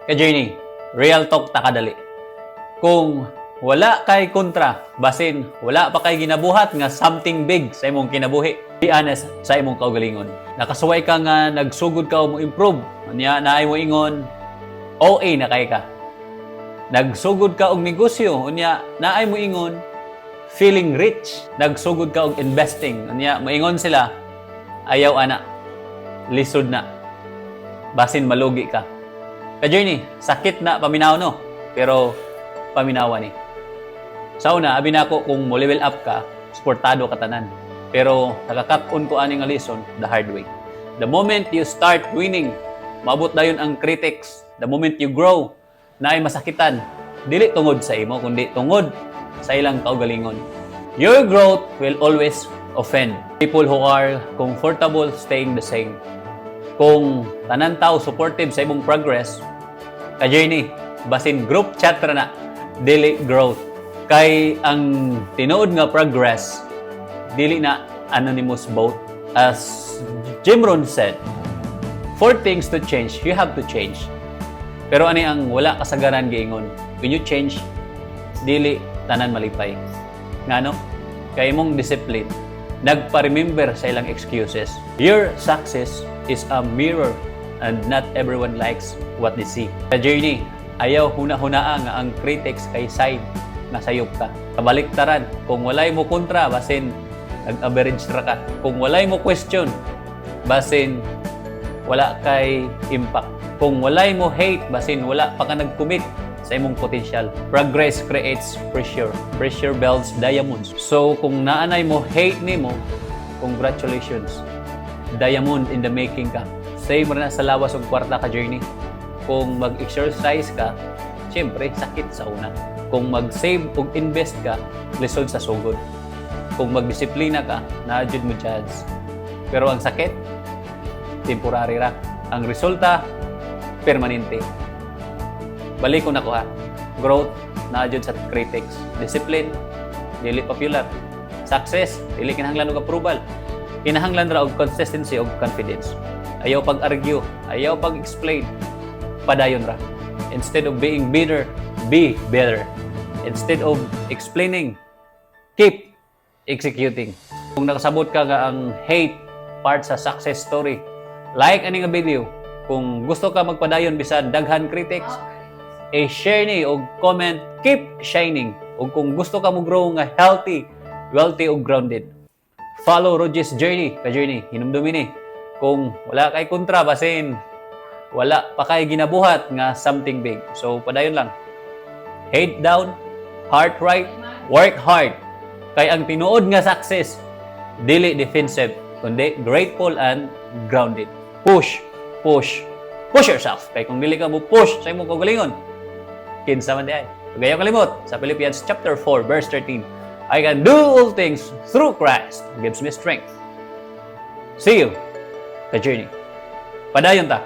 Ka-journey, real talk ta kadali. Kung wala kay kontra, basin wala pa kay ginabuhat nga something big sa imong kinabuhi. Be honest sa imong kaugalingon. Nakasuway ka nga nagsugod ka o mo improve. Anya naay mo ingon OA na kay ka. Nagsugod ka og negosyo, unya naay mo ingon feeling rich. Nagsugod ka og investing, unya moingon sila ayaw ana. Lisod na. Basin malugi ka. Ka-journey, sakit na paminaw no, pero paminawa ni. Sa una, abi na ako kung mo level up ka, suportado ka tanan. Pero nakakap-on ko ani nga lesson the hard way. The moment you start winning, maabot dayon ang critics. The moment you grow, naay masakitan. Dili tungod sa imo, kundi tungod sa ilang kaugalingon. Your growth will always offend people who are comfortable staying the same. Kung tanan tao supportive sa imong progress, ka-journey, basin group chat ra na, dili growth. Kay ang tinuod nga progress, dili na anonymous vote. As Jim Rohn said, for things to change, you have to change. Pero ani ang wala kasagaran giingon, when you change, dili tanan malipay. Ngano? Kay imong discipline, nagpa-remember sa ilang excuses. Your success is a mirror and not everyone likes what they see. Sa journey, ayaw huna-hunaa nga ang critics kay side nga sayop ka. Kabaliktaran, kung walay mo kontra, basin nag-average ra ka. Kung walay mo question, basin wala kay impact. Kung walay mo hate, basin wala pa ka nag-commit sa imong potential. Progress creates pressure. Pressure builds diamonds. So, kung naanay mo hate nimo, congratulations. Diamond in the making ka. Same na sa lawas og kwarta ka journey. Kung mag-exercise ka, siyempre, sakit sa una. Kung mag-save o invest ka, lisod sa sugod. Kung magdisiplina ka, na-jud mo chance. Pero ang sakit, temporary ra. Ang resulta, permanente. Balik ko na ko ha. Growth, na-jud sa critics. Discipline, dili popular. Success, dili kinahanglan og approval. Kinahanglan ra og consistency og confidence. Ayaw pag-argue, ayaw pag-explain, padayon ra. Instead of being bitter, be better. Instead of explaining, keep executing. Kung nakasabot ka nga ang hate part sa success story, like ani nga video. Kung gusto ka magpadayon bisan daghan critics, share ni og comment, keep shining. Og kung gusto ka mo grow nga healthy, wealthy og grounded, follow Roger's journey, ka-journey, hinumdumi ni. Kung wala kay kontra, basin wala pa kay ginabuhat nga something big. So, padayon lang. Head down, heart right, work hard. Kay ang tinuod nga success, dili defensive, kundi grateful and grounded. Push, push, push yourself. Kay kung dili ka mo push sa imong kaugalingon, kinsa man di ay. Huwag kalimot sa Philippians chapter 4, verse 13. I can do all things through Christ who gives me strength. See you, ka-journey. Padayon ta.